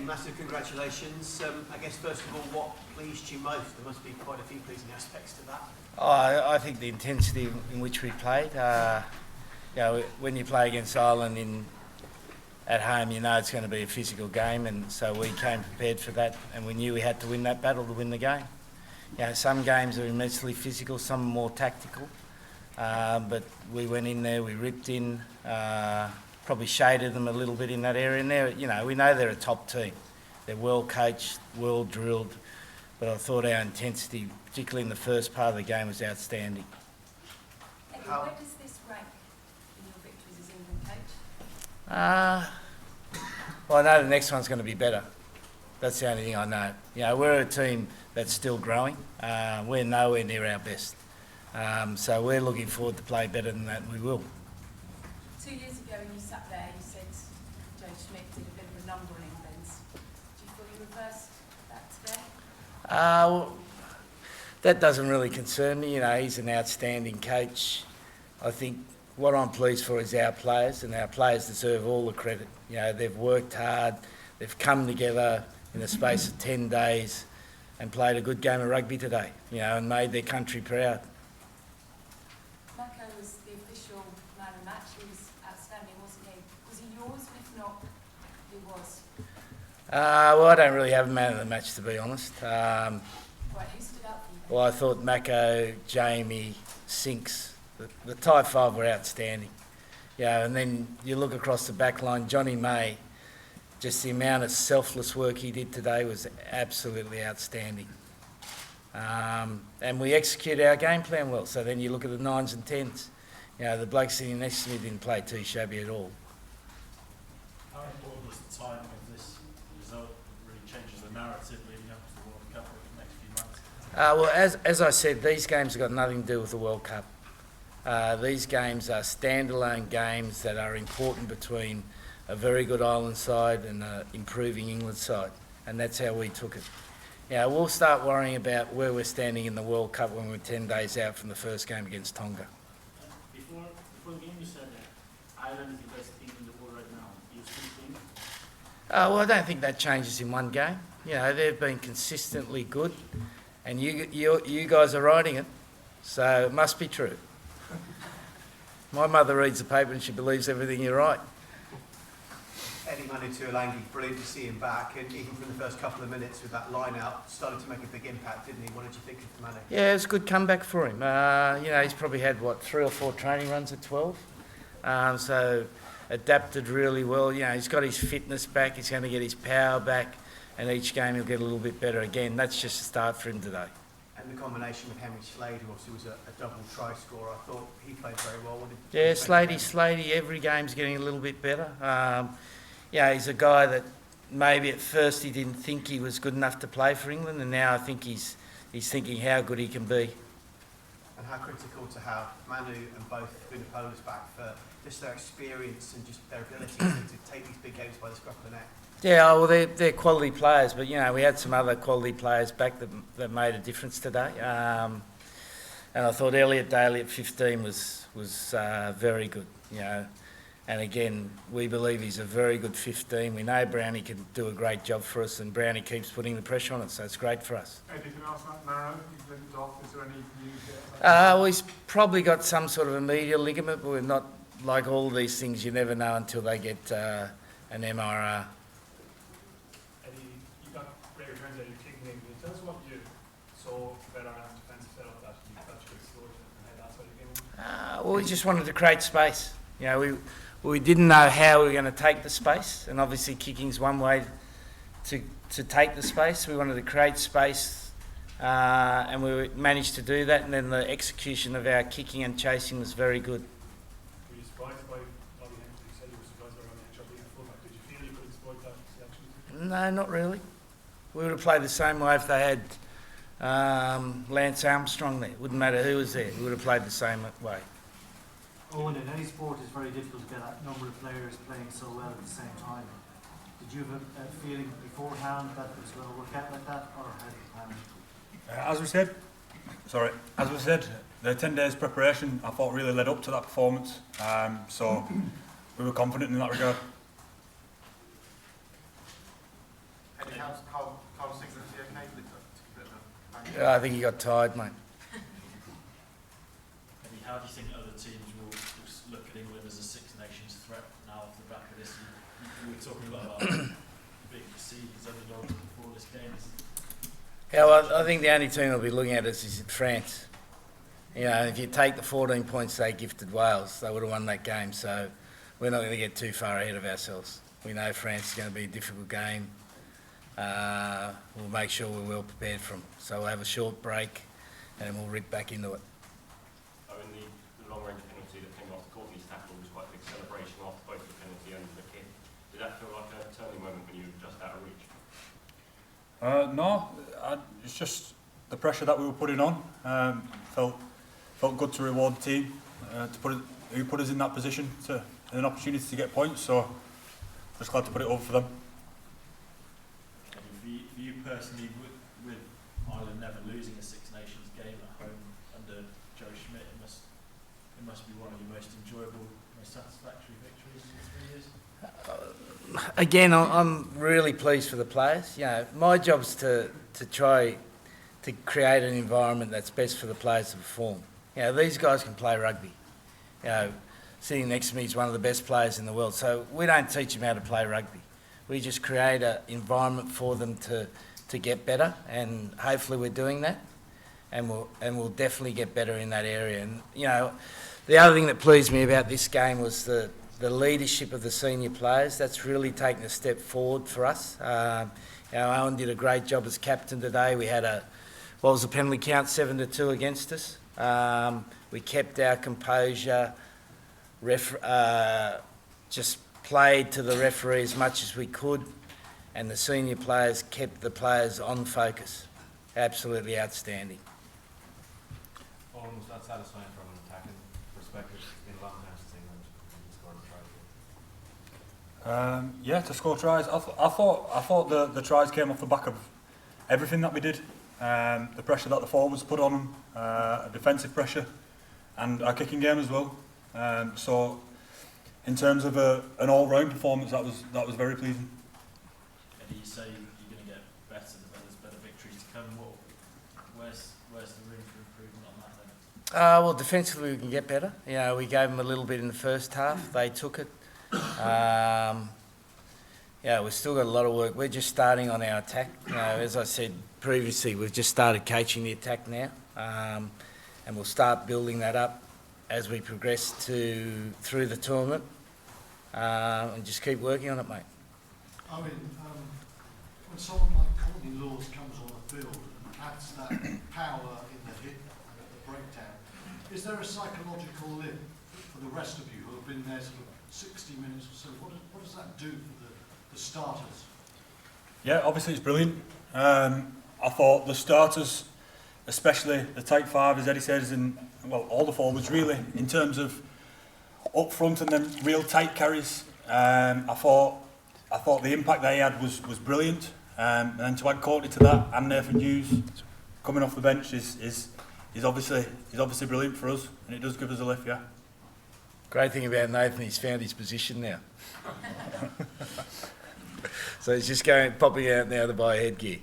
massive congratulations. I guess first of all, what pleased you most? There must be quite a few pleasing aspects to that. I think the intensity in which we played. When you play against Ireland at home, you know it's going to be a physical game, and so we came prepared for that, and we knew we had to win that battle to win the game. Some games are immensely physical, some are more tactical, but we went in there, we ripped in, probably shaded them a little bit in that area. And we know they're a top team. They're well coached, well drilled, but I thought our intensity, particularly in the first part of the game, was outstanding. Eddie, where does this rank in your victories as England coach? Well, I know the next one's going to be better. That's the only thing I know. We're a team that's still growing. We're nowhere near our best. So we're looking forward to play better than that, and we will. 2 years ago when you sat there, you said Joe Schmidt did a bit of a number on England. Do you feel you reversed that today? Well, that doesn't really concern me. He's an outstanding coach. I think what I'm pleased for is our players, and our players deserve all the credit. They've worked hard, they've come together in the space of 10 days and played a good game of rugby today, and made their country proud. Mako was the official man of the match. He was outstanding, wasn't he? Was he yours? And if not, who was? Well, I don't really have a man of the match, to be honest. Right, who stood out for you? Well, I thought Mako, Jamie, Sinks, the tight five were outstanding. And then you look across the back line, Johnny May, just the amount of selfless work he did today was absolutely outstanding. And we executed our game plan well. So then you look at the 9s and 10s. The bloke sitting next to me didn't play too shabby at all. How important was the timing of this result? It really changes the narrative leading up to the World Cup over the next few months. Well, as I said, these games have got nothing to do with the World Cup. These games are standalone games that are important between a very good Ireland side and an improving England side, and that's how we took it. We'll start worrying about where we're standing in the World Cup when we're 10 days out from the first game against Tonga. Before the game you said that Ireland is the best team in the world right now. Do you still think? Well, I don't think that changes in one game. They've been consistently good, and you guys are riding it, so it must be true. My mother reads the paper and she believes everything you write. Eddie Manu Tuolangi, brilliant to see him back, and even from the first couple of minutes with that line out, started to make a big impact, didn't he? What did you think of Manu? Yeah, it was a good comeback for him. He's probably had, 3 or 4 training runs at 12. So adapted really well. He's got his fitness back, he's going to get his power back, and each game he'll get a little bit better again. That's just a start for him today. And the combination with Henry Slade, who obviously was a double try scorer, I thought he played very well. Slady, every game's getting a little bit better. He's a guy that maybe at first he didn't think he was good enough to play for England, and now I think he's thinking how good he can be. And how critical to have Manu and both Vunipolas back for just their experience and just their ability to take these big games by the scruff of the neck. Yeah, well, they're quality players, but we had some other quality players back that made a difference today. And I thought Elliot Daly at 15 was very good. And again, we believe he's a very good 15. We know Brownie can do a great job for us, and Brownie keeps putting the pressure on it, so it's great for us. Eddie, can I ask that narrow? He's limped off. Is there any news yet? Well, he's probably got some sort of a medial ligament, but we're not like all these things. You never know until they get an MRI. Eddie, you got great returns out of your kicking in. Can you tell us what you saw about Ireland's defensive setup that you thought you could exploit and how that's what you came on? Well, we just wanted to create space. We didn't know how we were going to take the space, and obviously kicking's one way to take the space. We wanted to create space, and we managed to do that, and then the execution of our kicking and chasing was very good. Were you surprised by Bobby Henry? You said you were surprised by Ronnie Henry being a fullback. Did you feel you could exploit that selection? No, not really. We would have played the same way if they had Lance Armstrong there. Wouldn't matter who was there. We would have played the same way. Owen, in any sport it's very difficult to get a number of players playing so well at the same time. Did you have a feeling beforehand that it was going to work out like that, or how did you plan it? As we said, the 10 days preparation I thought really led up to that performance. So we were confident in that regard. Any help? Carl Sigler, is he okay? With a bit of a bang? Yeah, I think he got tired, mate. Eddie, how do you think other teams will look at England as a Six Nations threat now off the back of this? You were talking about big seeds, underdogs before this game. Yeah, well, I think the only team will be looking at us is France. You know, if you take the 14 points they gifted Wales, they would have won that game. So we're not going to get too far ahead of ourselves. We know France is going to be a difficult game. We'll make sure we're well prepared for them. So we'll have a short break and then we'll rip back into it. Oh, and the long-range penalty that came after Courtney's tackle was quite a big celebration after both the penalty and the kick. Did that feel like a turning moment when you were just out of reach? No, it's just the pressure that we were putting on. Felt good to reward the team who put us in that position to an opportunity to get points. So just glad to put it over for them. For you personally, with Ireland never losing a Six Nations game at home under Joe Schmidt, it must be one of your most enjoyable, most satisfactory victories in 3 years. Again, I'm really pleased for the players. You know, my job's to try to create an environment that's best for the players to perform. You know, these guys can play rugby. You know, sitting next to me is one of the best players in the world. So we don't teach them how to play rugby. We just create an environment for them to get better, and hopefully we're doing that. And we'll definitely get better in that area. And you know, the other thing that pleased me about this game was the leadership of the senior players. That's really taken a step forward for us. You know, Owen did a great job as captain today. We had what was the penalty count? 7-2 against us. We kept our composure. Just played to the referee as much as we could, and the senior players kept the players on focus. Absolutely outstanding. Owen, was that satisfying from an attacking perspective? It's been a long time since England scored a try. Yeah, to score tries. I thought the tries came off the back of everything that we did. The pressure that the forwards put on them, defensive pressure, and our kicking game as well. So, in terms of an all-round performance, that was very pleasing. Eddie, you say you're going to get better, there's better victories to come. Where's the room for improvement on that then? Well, defensively we can get better. You know, we gave them a little bit in the first half. They took it. Yeah, we've still got a lot of work. We're just starting on our attack. You know, as I said previously, we've just started coaching the attack now, and we'll start building that up as we progress through the tournament, and just keep working on it, mate. I mean, when someone like Courtney Lawes comes on the field and adds that power in the hit and at the breakdown, is there a psychological lift for the rest of you who have been there sort of 60 minutes or so? What does that do for the starters? Yeah, obviously it's brilliant. I thought the starters, especially the tight five, as Eddie says, and well, all the forwards really, in terms of up front and then real tight carries. I thought the impact they had was brilliant. And then to add Courtney to that, and Nathan Hughes coming off the bench is obviously brilliant for us, and it does give us a lift, yeah. Great thing about Nathan, he's found his position now. So he's just popping out now to buy headgear.